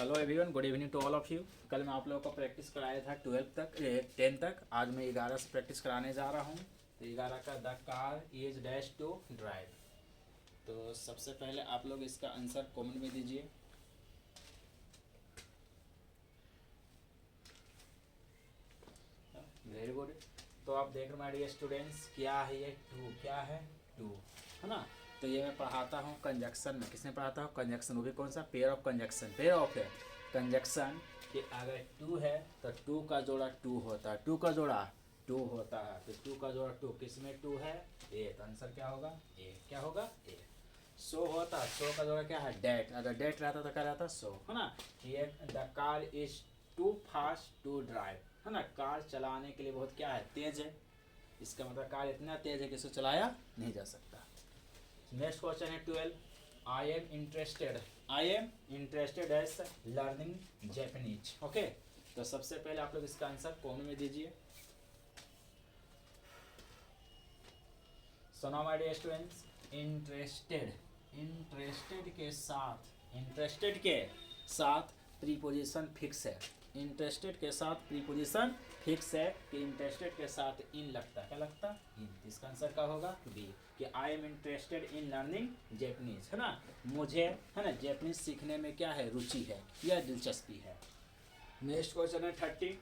Hello everyone, good evening to all of you. कल मैं आप लोगों को प्रैक्टिस कराया था 12 तक 10 तक। आज मैं 11 से प्रैक्टिस कराने जा रहा हूँ। तो 11 का the car is dash to drive. तो सबसे पहले आप लोग इसका आंसर कमेंट में दीजिए। Very good. तो आप देख रहे माय डियर स्टूडेंट्स, क्या है ये? टू। क्या है? टू, है ना। तो ये मैं पढ़ाता हूँ कंजक्शन में। किसने पढ़ाता हूँ? कंजक्शन। वो भी कौन सा? Pair of conjunction. Pair of है कंजक्शन कि अगर टू है तो टू का जोड़ा टू होता है। टू का जोड़ा टू होता है। तो टू का जोड़ा टू, किस में टू है? ए। तो आंसर क्या होगा? ए। क्या होगा? ए। सो होता, सो का जोड़ा क्या है? डेट। अगर डेट रहता तो क्या रहता? सो, है ना। ये the car is too fast to drive, है ना। कार चलाने के लिए बहुत क्या है? तेज है। इसका मतलब कार इतना तेज है कि इसे चलाया नहीं जा सकता। नेक्स्ट क्वेश्चन है 12। I am interested as learning Japanese. Okay. तो सबसे पहले आप लोग इसका आंसर कॉमेंट में दीजिए। So now my dear students, interested के साथ प्रीपोजिशन फिक्स है। इंटरेस्टेड के साथ प्रीपोजिशन फिक्स है कि इंटरेस्टेड के साथ इन लगता है। क्या लगता? इन। इसका आंसर क्या होगा? बी। कि आई am interested in learning Japanese, है ना। मुझे, है ना, जैपनीज सीखने में क्या है? रुचि है या दिलचस्पी है। नेक्स्ट क्वेश्चन है 30।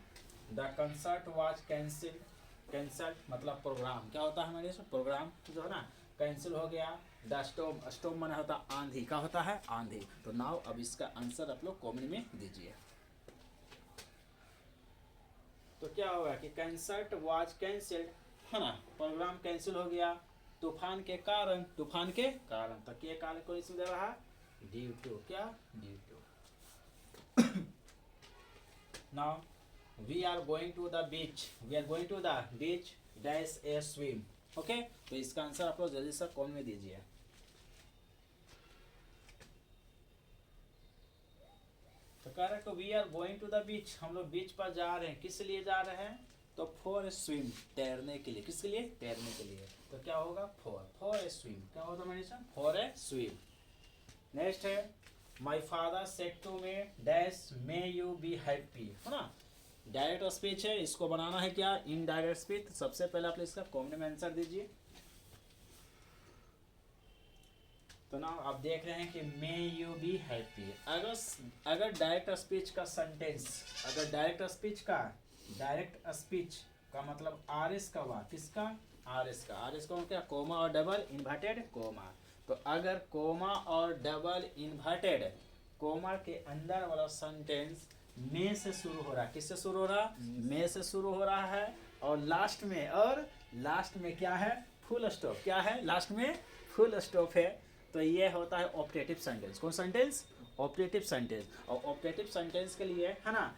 द कंसर्ट वाज कैंसल मतलब प्रोग्राम। क्या होता है हमारे? प्रोग्राम जो है ना, कैंसिल हो गया। द स्टॉर्म माना होता आंधी। क्या होता है? आंधी। तो नाउ अब इसका आंसर आप लोग कमेंट में दीजिए। तो क्या होगा कि कंसर्ट वाज कैंसिल्ड, है ना। प्रोग्राम कैंसिल हो गया तूफान के कारण। तूफान के कारण। तो के कारण को इसमें दे रहा? Due to. क्या? Due to. Now we are going to the beach dash a swim. Okay. तो इसका आंसर आप लोग जल्दी से कॉमेंट में दीजिए। तो कह रहे we are going to the beach, हम लोग बीच पर जा रहे हैं। किस लिए जा रहे हैं? तो फॉर ए स्विम, तैरने के लिए। किसके लिए? तैरने के लिए। तो क्या होगा? For a swim. क्या होता है? For a swim. नेक्स्ट है my father said to me dash may you be happy, है ना। डायरेक्ट स्पीच है, इसको बनाना है क्या? Indirect speech. सबसे पहले आप इसका कॉमेंट में आंसर दीजिए। तो ना आप देख रहे हैं कि मे यू बी हैप्पी। अगर डायरेक्ट स्पीच का सेंटेंस, अगर डायरेक्ट स्पीच का मतलब आर एस का हुआ। किसका? आर एस का क्या? कोमा और डबल इन्वर्टेड कोमा। तो अगर कोमा और डबल इन्वर्टेड कोमा के अंदर वाला सेंटेंस मे से शुरू हो रहा है। किससे शुरू हो रहा? मे से शुरू हो रहा है। और लास्ट में क्या है? Full stop. क्या है? लास्ट में फुल स्टॉप है। तो ये होता है ऑपरेटिव सेंटेंस। कौन सेंटेंस? Operative sentence. और ऑपरेटिव सेंटेंस के लिए, है ना,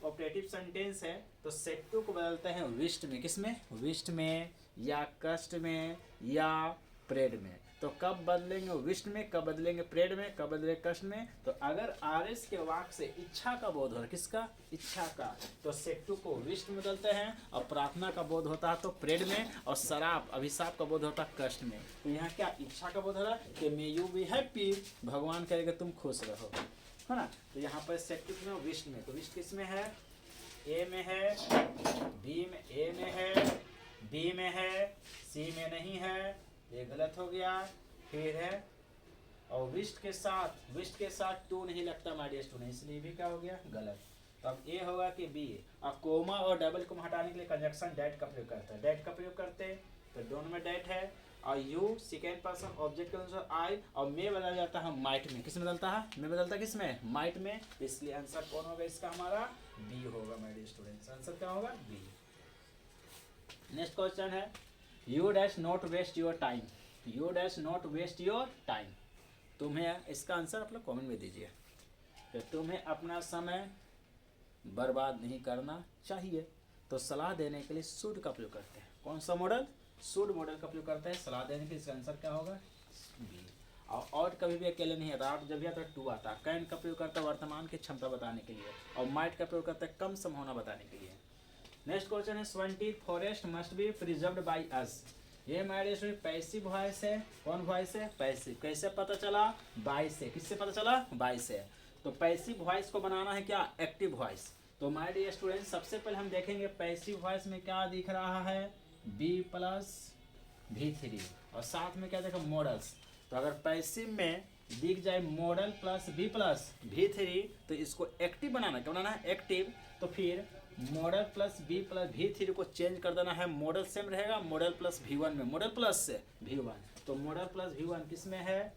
ऑपरेटिव सेंटेंस है तो सेट टू को बदलते हैं विस्ट में। किस में? विस्ट में, या कस्ट में, या प्रेड में। तो कब बदलेंगे विस्ट में, कब बदलेंगे प्रेड में, कब बदलेंगे कष्ट में? तो अगर आर एस के वाक्य से इच्छा का बोध हो रहा है। किसका? इच्छा का। तो सेट टू को विस्ट में बदलते हैं। और प्रार्थना का बोध होता है तो प्रेड में। और शराब, अभिशाप का बोध होता है कष्ट में। तो यहाँ क्या इच्छा का बोध हो रहा है कि मे यू बी हैप्पी, भगवान कहेगा तुम खुश रहो, है ना। तो यहाँ पर सेट टू में विस्ट में। तो विस्ट किस में है? ए में है, बी में, ए में है, बी में है, सी में नहीं है। ये गलत हो गया। फिर है और विस्ट के साथ टू नहीं लगता माय डियर स्टूडेंट, इसलिए भी क्या हो गया? गलत। तो अब ए होगा कि बी। अब कोमा और डबल को हटाने के लिए कंजक्शन डैट का प्रयोग करता है। डैट का प्रयोग करते हैं तो दोनों में डैट है। और यू सेकेंड पर्सन ऑब्जेक्ट के अनुसार आई, और मे बदल जाता है माइट में। किस में बदलता है? मे बदलता है किस में? माइट में। इसलिए आंसर कौन होगा इसका? हमारा बी होगा माय डियर स्टूडेंट्स। आंसर क्या होगा? बी। नेक्स्ट क्वेश्चन है you dash not waste your time. You dash not waste your time. तुम्हें, इसका आंसर आप लोग कॉमेंट में दीजिए। तो तुम्हें अपना समय बर्बाद नहीं करना चाहिए। तो सलाह देने के लिए शुड का प्रयोग करते हैं। कौन सा मॉडल? शुड मॉडल का प्रयोग करते हैं सलाह देने के लिए। इसका आंसर क्या होगा? बी। और कभी भी अकेले नहीं आता। आप जब भी आता है टू आता है। कैन का प्रयोग करता है वर्तमान की क्षमता बताने के लिए। और माइट का प्रयोग करता है कम संभावना बताने के लिए। नेक्स्ट क्वेश्चन है 20 forest must be preserved by us. ये हमारे पैसिव वॉइस है। कौन वॉइस है? पैसिव। कैसे पता चला? बाय से। किससे पता चला? बाय से। तो पैसिव वॉइस को बनाना है क्या, एक्टिव वॉइस। तो माय डियर स्टूडेंट सबसे पहले हम देखेंगे पैसिव वॉइस में क्या दिख रहा है, बी प्लस V3 और साथ में क्या देखो मॉडल्स। तो अगर पैसिव में दिख जाए model plus B plus V3 तो इसको एक्टिव बनाना, क्या बनाना है, एक्टिव। तो फिर model plus B plus V3 को चेंज कर देना है, मॉडल सेम रहेगा मॉडल प्लस V1 में, मॉडल प्लस से V1। तो मॉडल प्लस V1 किस में है,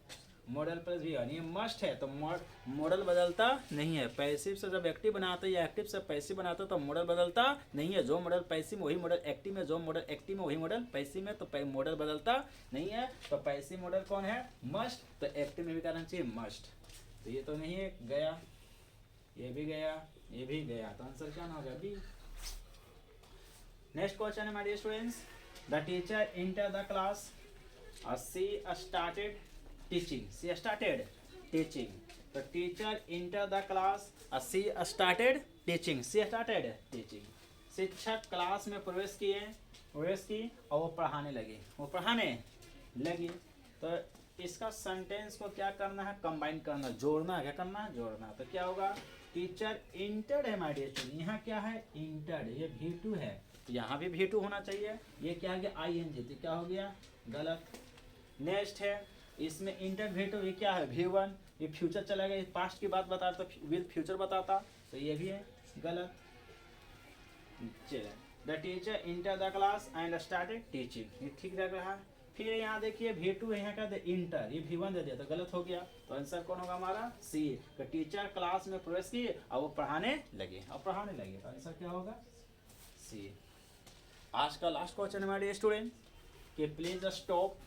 मॉडल प्लस V1, ये मस्ट है। तो मॉडल बदलता नहीं है, पैसिव से जब एक्टिव बनाते हैं या एक्टिव से पैसिव बनाते हैं तो मॉडल बदलता नहीं है। जो मॉडल पैसिव में वही मॉडल एक्टिव में, जो मॉडल एक्टिव में वही मॉडल पैसिव में, तो मॉडल बदलता नहीं है। तो पैसिव मॉडल कौन है, मस्ट। तो एक्टिव में भी करना चाहिए मस्ट। तो ये तो नहीं है, गया, ये भी गया, ये भी गया, तो आंसर क्या होगा, बी। नेक्स्ट क्वेश्चन है my dear students, the teacher enter the class और she started teaching, she started teaching. तो टीचर इंटर द क्लास और she started teaching, she started teaching. शिक्षक क्लास में प्रवेश की और वो पढ़ाने लगी। तो इसका सेंटेंस को क्या करना है, कंबाइन करना, जोड़ना है, क्या करना है, जोड़ना। तो क्या होगा, टीचर इंटर्ड है माय डियर स्टूडेंट, यहाँ क्या है, इंटर्ड, ये V2 है, तो यहाँ भी V2 होना चाहिए। ये क्या हो गया, ING, तो क्या हो गया, गलत। नेक्स्ट है, इसमें इंटर V2, ये क्या है, V1, ये फ्यूचर चला गया, पास्ट की बात बताता तो विद फ्यूचर बताता, तो ये भी है गलत। चलिए, the teacher enter the class and started teaching, ये ठीक लग रहा है। फिर यहाँ देखिए V2 है, यहाँ का इंटर, ये V1 दे दिया तो गलत हो गया। तो आंसर कौन होगा हमारा, सी। तो टीचर क्लास में प्रवेश की और वो पढ़ाने लगे, तो आंसर क्या होगा, सी। आज का लास्ट क्वेश्चन है हमारे स्टूडेंट कि please stop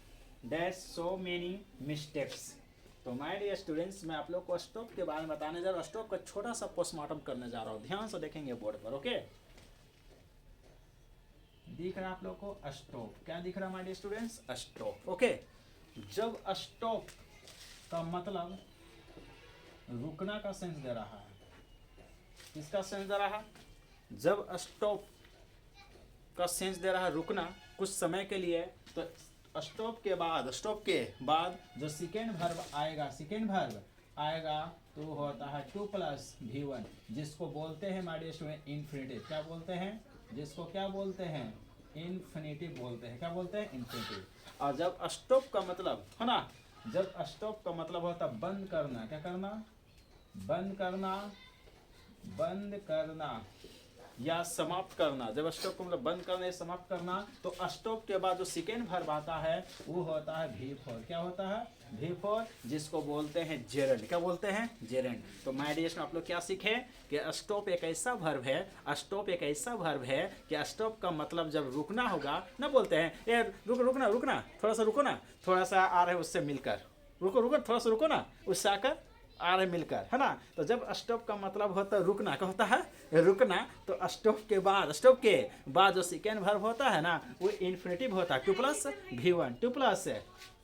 dash so many mistakes. तो माय डियर स्टूडेंट्स मैं आप लोग को स्टॉप के बारे में बताने जा रहा हूँ, स्टॉप का छोटा सा पोस्टमार्टम करने जा रहा हूँ, ध्यान से देखेंगे बोर्ड पर, ओके। दिख रहा है आप लोग को स्टॉप, क्या दिख रहा है my dear students, stop, okay. जब स्टॉप का मतलब रुकना का सेंस दे रहा है, किसका सेंस दे रहा है, जब स्टॉप का सेंस दे रहा है रुकना कुछ समय के लिए, तो स्टॉप के बाद जो सेकेंड वर्ब आएगा तो होता है 2 प्लस V1, जिसको बोलते हैं माय डियर स्टूडेंट इन्फिनिटिव। क्या बोलते हैं, जिसको क्या बोलते हैं, इन्फिनिटिव बोलते हैं। क्या बोलते हैं, इन्फिनिटिव। और जब स्टॉप का मतलब है ना, जब स्टॉप का मतलब होता है बंद करना, क्या करना, बंद करना या समाप्त करना। जब स्टॉप का मतलब बंद करना या समाप्त करना, तो स्टॉप के बाद जो सेकेंड वर्ब आता है वो होता है V4। क्या होता है, V4, जिसको बोलते हैं जेरेंड। क्या बोलते हैं, जेरेंड। तो माय डियर आप लोग क्या सीखे कि स्टॉप एक ऐसा वर्ब है, कि स्टॉप का मतलब जब रुकना होगा ना, बोलते हैं ये रुकना, थोड़ा सा रुको ना, थोड़ा सा आ रहा है उससे मिलकर, रुको थोड़ा सा रुको ना, उससे आकर आ रहे मिलकर, है ना। तो जब स्टॉप का मतलब होता है रुकना, क्या होता है, रुकना, तो स्टॉप के बाद जो सेकेंड वर्ब होता है ना वो इन्फिनिटिव होता है, 2 प्लस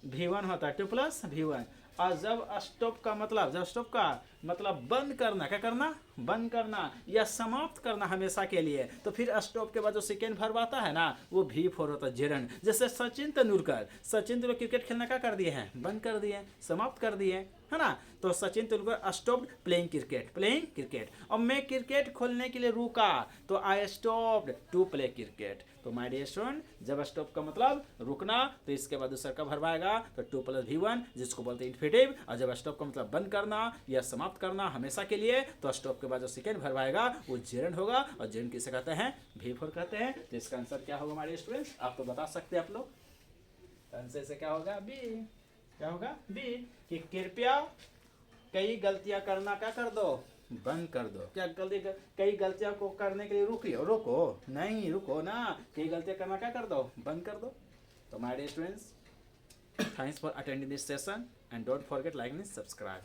V1 होता है, 2 प्लस V1। और जब स्टॉप का मतलब बंद करना, क्या करना, बंद करना या समाप्त करना हमेशा के लिए, तो फिर स्टॉप के बाद जो सेकेंड वर्ब आता है ना वो V4 होता है, जेरेंड। जैसे सचिन तेंदुलकर क्रिकेट खेलना क्या कर दिए हैं, बंद कर दिए, समाप्त कर दिए, है ना। तो Sachin Tendulkar stopped playing cricket. और मैं क्रिकेट खोलने के लिए रुका, तो I stopped to play cricket. तो माय डियर स्टूडेंट जब स्टॉप का मतलब रुकना, तो इसके बाद दूसरा का वर्ब आएगा तो 2 प्लस V1, जिसको बोलते हैं इन्फिनिटिव। और जब स्टॉप का मतलब बंद करना या समाप्त करना हमेशा के लिए, तो स्टॉप के बाद जो सेकेंड वर्ब आएगा वो जेरेंड होगा। और जेरेंड किसे कहते हैं, V4 कहते हैं। तो इसका आंसर क्या होगा हमारे स्टूडेंट्स, आप तो बता सकते हैं आप लोग। आंसर से क्या होगा, बी। क्या होगा, बी। कि कृपया कई गलतियां करना क्या कर दो, बंद कर दो। क्या कई गलतियां को करने के लिए रुको ना, कई गलतियां करना क्या कर दो, बंद कर दो। तो my dear students thanks for attending this session and don't forget like and subscribe.